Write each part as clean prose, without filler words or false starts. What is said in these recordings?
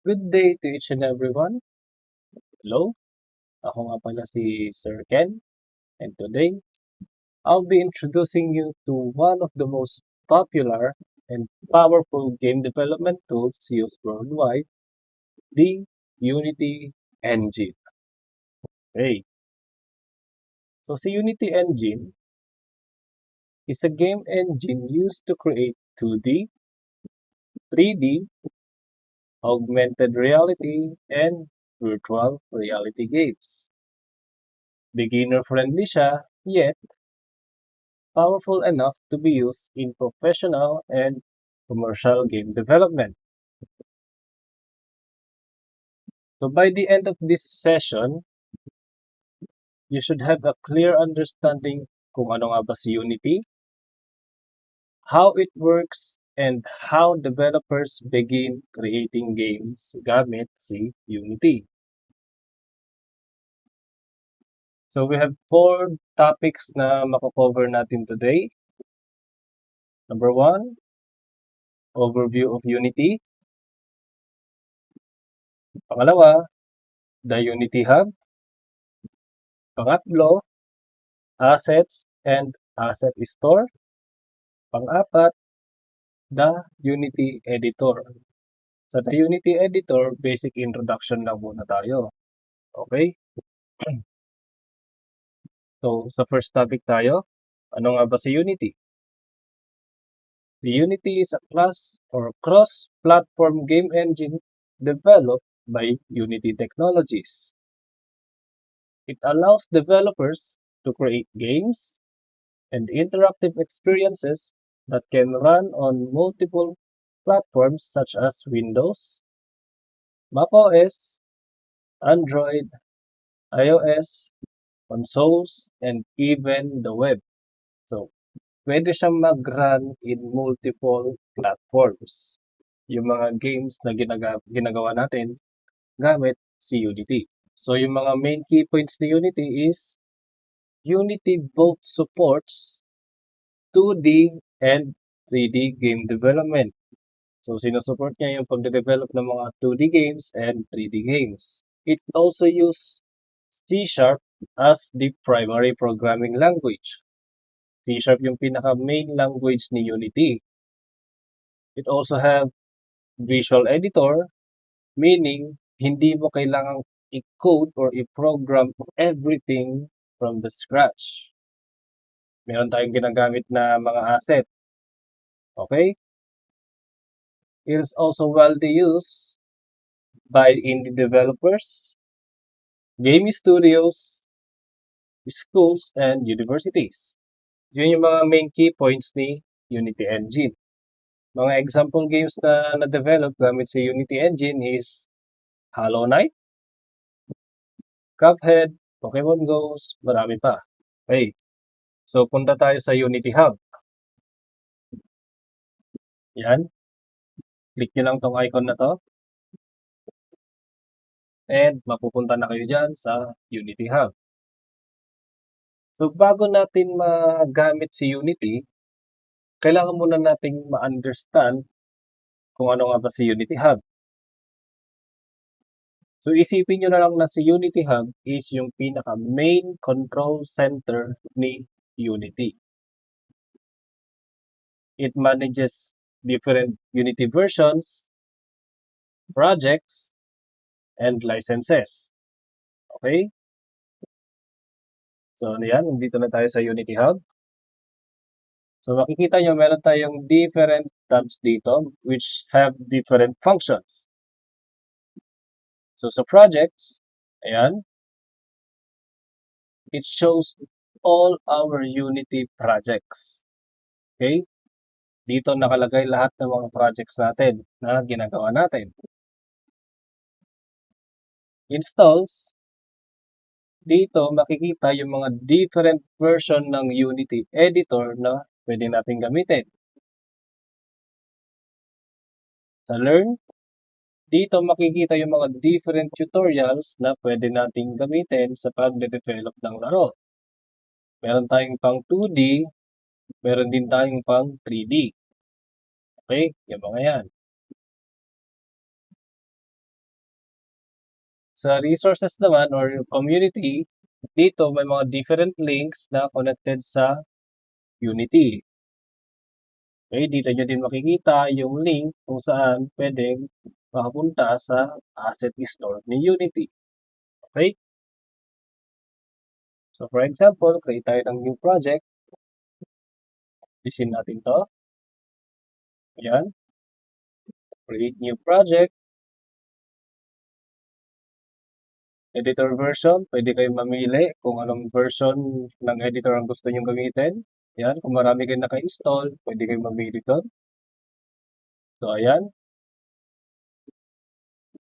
Good day to each and everyone. Hello, ako nga pala si Sir Ken, and today I'll be introducing you to one of the most popular and powerful game development tools used worldwide, the Unity Engine. Hey, so the Unity Engine is a game engine used to create 2D, 3D, augmented reality, and virtual reality games. Beginner-friendly siya, yet powerful enough to be used in professional and commercial game development. So by the end of this session, you should have a clear understanding kung ano nga ba si Unity, how it works, and how developers begin creating games gamit si Unity. So we have four topics na mako-cover natin today. Number one, overview of Unity. Pangalawa, the Unity Hub. Pangatlo, assets and asset store. Pang-apat, the Unity Editor. Sa the Unity Editor, basic introduction lang muna tayo. Okay? So, sa first topic tayo, ano nga ba si Unity? The Unity is a class or cross-platform game engine developed by Unity Technologies. It allows developers to create games and interactive experiences that can run on multiple platforms such as Windows, macOS, Android, iOS, consoles, and even the web. So, pwede siyang mag-run in multiple platforms. Yung mga games na ginagawa natin gamit si Unity. So, yung mga main key points ni Unity is Unity both supports 2D and 3D game development. So, sinusupport niya yung pagde-develop ng mga 2D games and 3D games. It also use C# as the primary programming language. C# yung pinaka-main language ni Unity. It also have visual editor, meaning hindi mo kailangang i-code or i-program everything from the scratch. Meron tayong ginagamit na mga asset. Okay? It is also widely used by indie developers, game studios, schools, and universities. Yun yung mga main key points ni Unity Engine. Mga example games na na-develop gamit sa Unity Engine is Hollow Knight, Cuphead, Pokemon Go's, marami pa. Okay, so punta tayo sa Unity Hub. Yan, click nyo lang tong icon na to. And mapupunta na kayo dyan sa Unity Hub. So bago natin magamit si Unity, kailangan muna nating ma-understand kung ano nga ba si Unity Hub. So isipin nyo na lang na si Unity Hub is yung pinaka-main control center ni Unity. It manages different Unity versions, projects, and licenses. Okay? So ano yan, nandito na tayo sa Unity Hub. So makikita nyo meron tayong different tabs dito which have different functions. So sa projects, ayan, it shows all our Unity projects. Okay? Dito nakalagay lahat ng mga projects natin na ginagawa natin. Installs, dito makikita yung mga different version ng Unity Editor na pwede natin gamitin. Sa Learn, dito makikita yung mga different tutorials na pwede nating gamitin sa pagde-develop ng laro. Meron tayong pang 2D, meron din tayong pang 3D. Okay? Yung mga yan. Sa resources naman or yung community, dito may mga different links na connected sa Unity. Okay, dito nyo din makikita yung link kung saan pwedeng makapunta sa asset store ni Unity. Okay? So for example, create tayo ng new project. Isin natin to. Ayan. Create new project. Editor version, pwede kayong mamili kung anong version ng editor ang gusto nyong gamitin. Ayan, kung marami kayong naka-install, pwede kayong mamili doon. So ayan.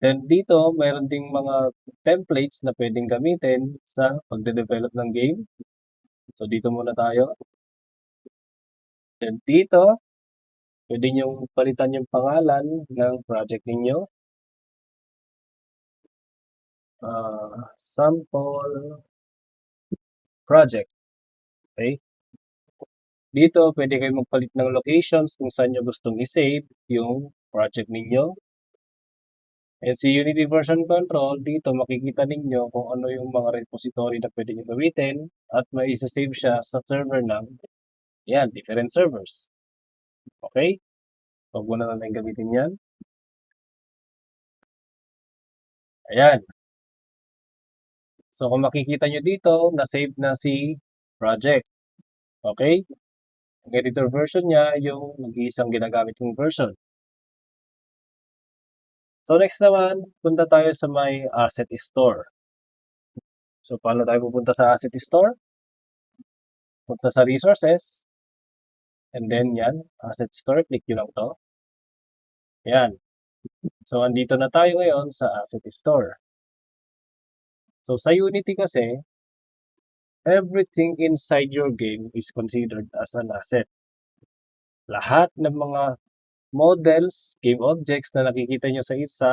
Then dito, mayroon ding mga templates na pwedeng gamitin sa pagde-develop ng game. So dito muna tayo. Then dito, pwede nyong palitan yung pangalan ng project ninyo. Sample project. Okay? Dito, pwede kayong magpalit ng locations kung saan nyo gustong i-save yung project ninyo. And si Unity Version Control, dito makikita ninyo kung ano yung mga repository na pwede nyo gamitin at may isa-save siya sa server ng different servers. Okay? Huwag muna natin gamitin yan. Ayan. So, kung makikita nyo dito, na-save na si project. Okay? Ang editor version niya, yung nag-iisang ginagamit yung version. So, next naman, punta tayo sa may asset store. So, paano tayo pupunta sa asset store? Punta sa resources. And then, yan, asset store. Click nyo lang to. Yan. So, andito na tayo ngayon sa asset store. So, sa Unity kasi, everything inside your game is considered as an asset. Lahat ng mga models, game objects na nakikita nyo sa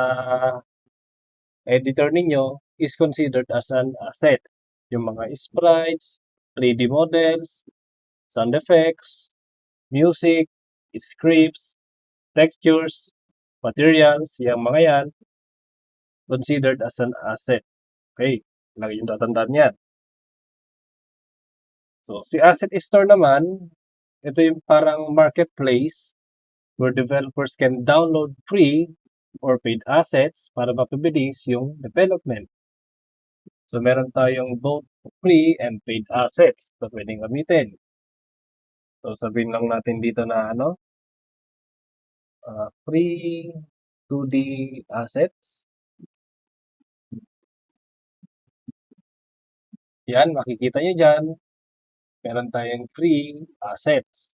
editor ninyo is considered as an asset. Yung mga sprites, 3D models, sound effects, music, scripts, textures, materials, yung mga yan, considered as an asset. Okay, lagi yung tatandaan yan. So, si asset store naman, ito yung parang marketplace where developers can download free or paid assets para mapabilis yung development. So, meron tayong both free and paid assets na pwedeng gamitin. So, sabihin lang natin dito na free 2D assets. Yan, makikita nyo dyan. Meron tayong free assets.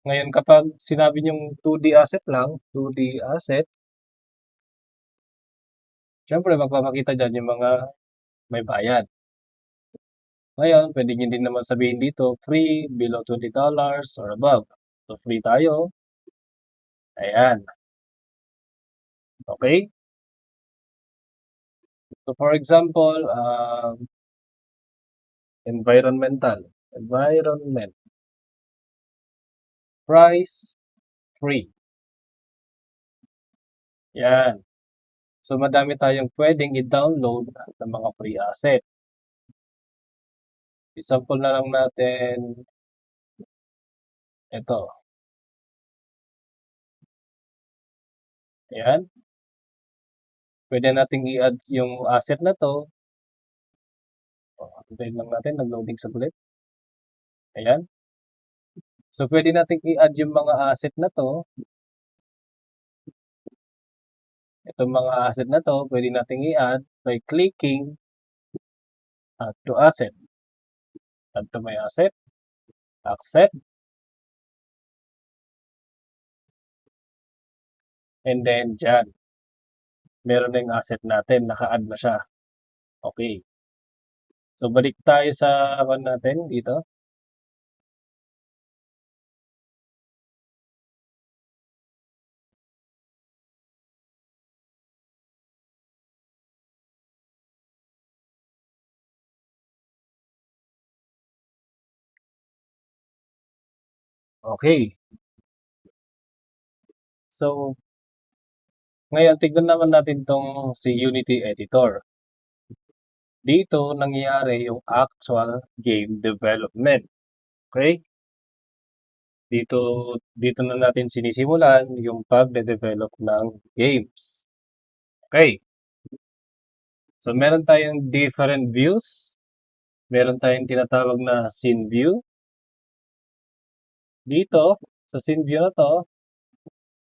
Ngayon, kapag sinabi nyong 2D asset lang, 2D asset, syempre magpapakita dyan yung mga may bayad. Ngayon, pwede nyo din naman sabihin dito, free, below $20 or above. So, free tayo. Ayan. Okay? So, for example, environment. Price, free. Yan. So, madami tayong pwedeng i-download ng mga free asset. Example na lang natin ito. Ayan. Pwede nating i-add yung asset na to. Antayin lang natin, nag-loading saglit. Ayan. So, pwede nating i-add yung mga asset na to. Itong mga asset na to, pwede nating i-add by clicking add to asset. Add to my asset. Accept. And then, dyan. Meron na yung asset natin. Naka-add na siya. Okay. So, balik tayo sa natin dito. Okay. So, Ngayon, tignan naman natin 'tong si Unity Editor. Dito nangyayari yung actual game development, okey? Dito dito na natin sinisimulan yung pagde-develop ng games, okey? So, meron tayong different views, meron tayong tinatawag na scene view. Dito, sa scene view na 'to,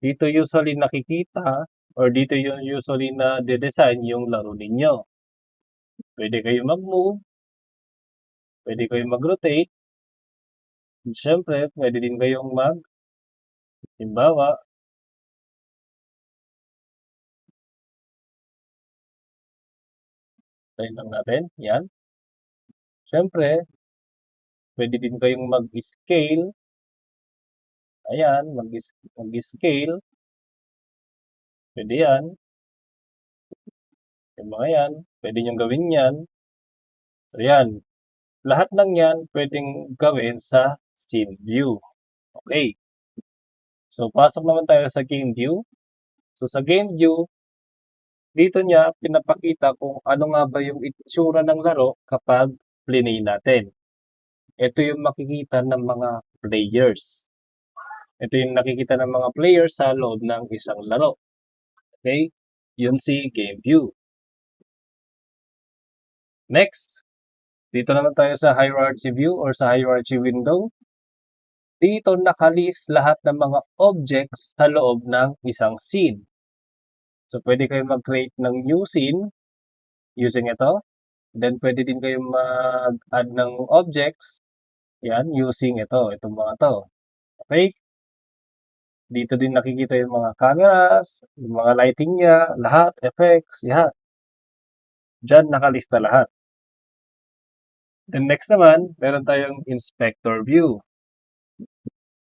dito usually nakikita or dito yung usually nade-design yung laro ninyo. Puwede kayong mag-move, puwede kayong mag-rotate, siyempre puwede din kayong halimbawa, try lang natin, 'yan. Siyempre puwede din kayong mag-scale, ayan, mag-scale, puwede 'yan, yung mga 'yan, puwede niyong gawin 'yan. So 'yan, lahat ng 'yan puwedeng gawin sa scene view, okey. So, pasok naman tayo sa game view. So, sa game view, dito niya pinapakita kung ano nga ba yung itsura ng laro kapag plinay natin. Ito yung makikita ng mga players. Ito yung nakikita ng mga players sa loob ng isang laro. Okay? Yun si game view. Next, dito naman tayo sa hierarchy view or sa hierarchy window. Dito nakalist lahat ng mga objects sa loob ng isang scene. So, pwede kayong mag-create ng new scene using ito. Then, pwede din kayong mag-add ng objects. Yan, using itong mga to. Okay? Dito din nakikita yung mga cameras, yung mga lighting niya, lahat, effects, lahat. Diyan nakalista lahat. Then next naman, meron tayong inspector view.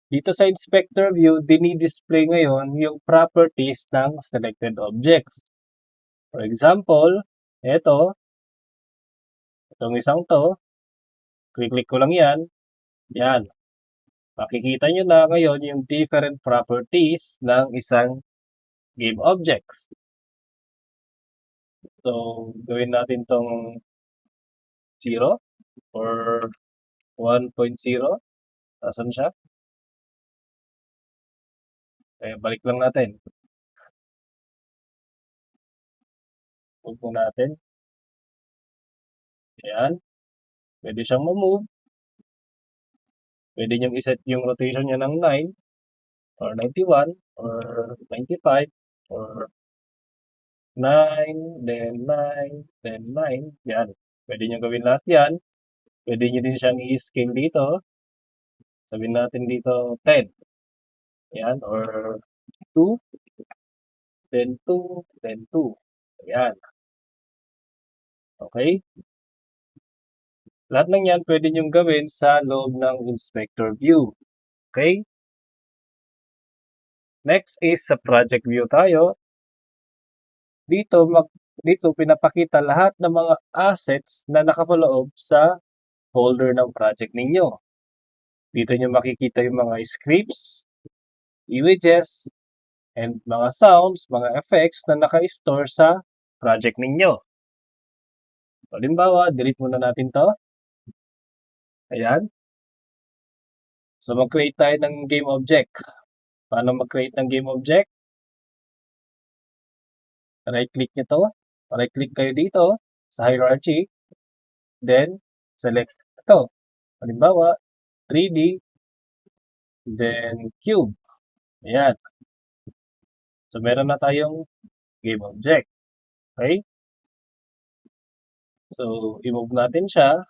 Dito sa inspector view, dinidisplay ngayon yung properties ng selected objects. For example, itong isang to, click ko lang yan, yan. Makikita nyo na ngayon yung different properties ng isang game objects. So, gawin natin tong 0 or 1.0. Asan siya? Balik lang natin. Move po natin. Ayan. Pwede siyang ma-move. Pwede niyong iset yung rotation niya ng 9 or 91 or 95 or 9, then 9, then 9. Yan. Pwede niyong gawin lahat yan. Pwede niyo din siyang i-scale dito. Sabihin natin dito 10. Yan. Or 2, then 2, then 2. Yan. Okay? Lahat ng yan pwede niyong gawin sa loob ng inspector view. Okay? Next is sa project view tayo. Dito pinapakita lahat ng mga assets na nakapaloob sa folder ng project ninyo. Dito nyo makikita yung mga scripts, images, and mga sounds, mga effects na naka-store sa project ninyo. Halimbawa, delete muna natin to. Ayan. So, mag-create tayo ng game object. Paano mag-create ng game object? Right-click nyo to. Right-click kayo dito sa hierarchy. Then, select ito. Halimbawa, 3D, then cube. Ayan. So, meron na tayong game object. Okay? So, i-move natin siya.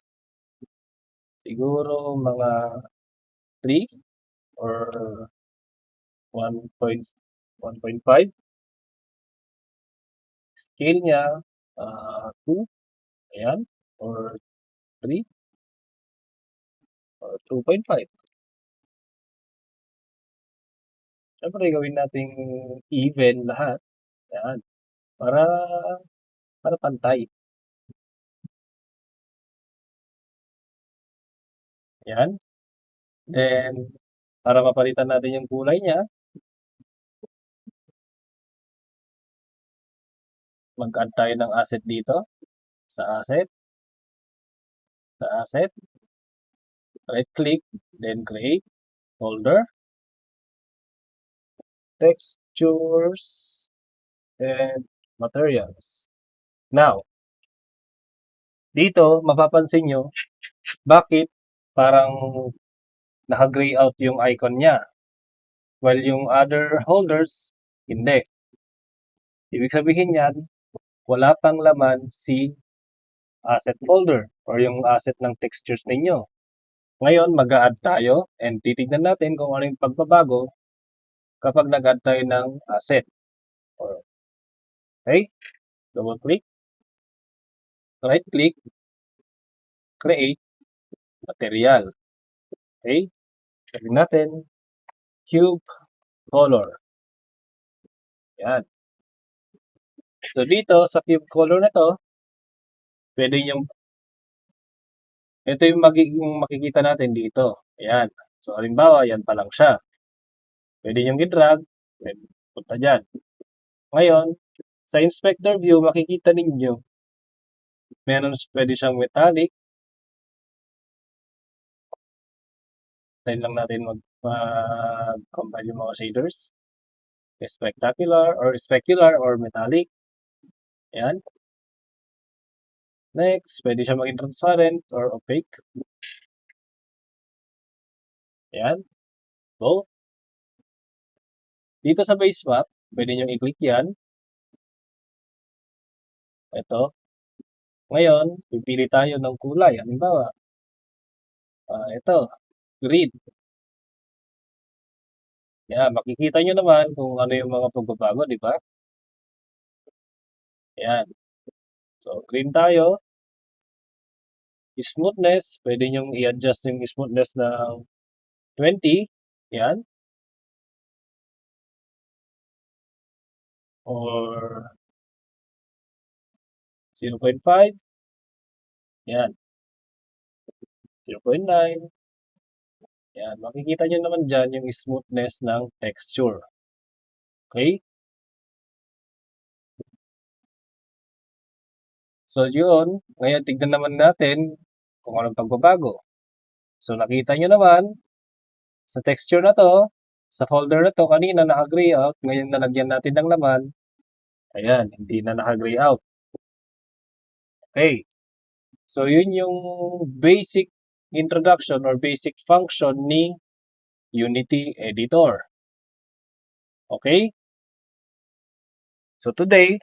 Siguro mga 3 or 1.5. Scale niya, 2. Ayan. Or 3 or 2.5. Siyempre, gawin nating even lahat. Ayan. Para, para pantay. Ayan. Then, para mapalitan natin yung kulay niya, mag-add tayo ng asset dito. Sa asset, right click, then create folder, textures, and materials. Now, dito mapapansin nyo bakit parang naka-gray out yung icon niya while yung other holders hindi. Ibig sabihin yan, wala pang laman si asset folder or yung asset ng textures ninyo. Ngayon, mag-a-add tayo and titignan natin kung ano yung pagbabago kapag nag-add tayo ng asset. Okay? Double click, right click, create material. Okay? Sabihin natin, cube color. Yan. So dito sa cube color na to, pwede yung ito yung magiging makikita natin dito. Ayan. So halimbawa, yan pa lang siya. Pwede yung i-drag, pwede punta dyan. Ngayon, sa inspector view, makikita ninyo, pwede siyang metallic. Tayo lang natin mag-combine yung mga shaders. Spectacular or metallic. Ayan. Next, pwede siya maging transparent or opaque. Ayan. Both. Dito sa base map, pwede nyo i-click yan. Ito. Ngayon, pipili tayo ng kulay. Halimbawa, ito, green. Yan, makikita nyo naman kung ano yung mga pagbabago, di ba? Ayan. So, green tayo. Smoothness, pwede nyo i-adjust yung smoothness ng 20. Yan. Or 0.5. Yan. 0.9. Yan. Makikita nyo naman dyan yung smoothness ng texture. Okay? So, yun. Ngayon, tignan naman natin kung anong pagbabago. So, nakita nyo naman, sa texture na to, sa folder na to, kanina naka-gray out. Ngayon, nalagyan natin ng laman. Ayan, hindi na naka-gray out. Okay. So, yun yung basic introduction or basic function ni Unity Editor. Okay? So, today,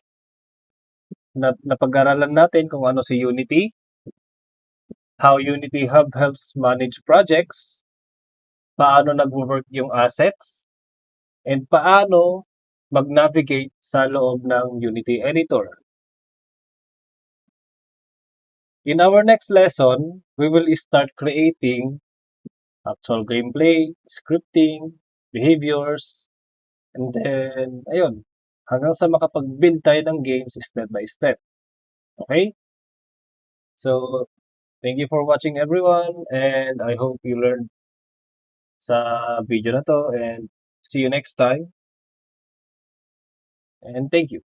napag-aralan natin kung ano si Unity, how Unity Hub helps manage projects, paano nag-work yung assets, and paano mag-navigate sa loob ng Unity Editor. In our next lesson, we will start creating actual gameplay, scripting, behaviors, and then, ayun, hanggang sa makapag-build tayo ng games step by step. Okay? So, thank you for watching everyone, and I hope you learned sa video na to, and see you next time. And thank you.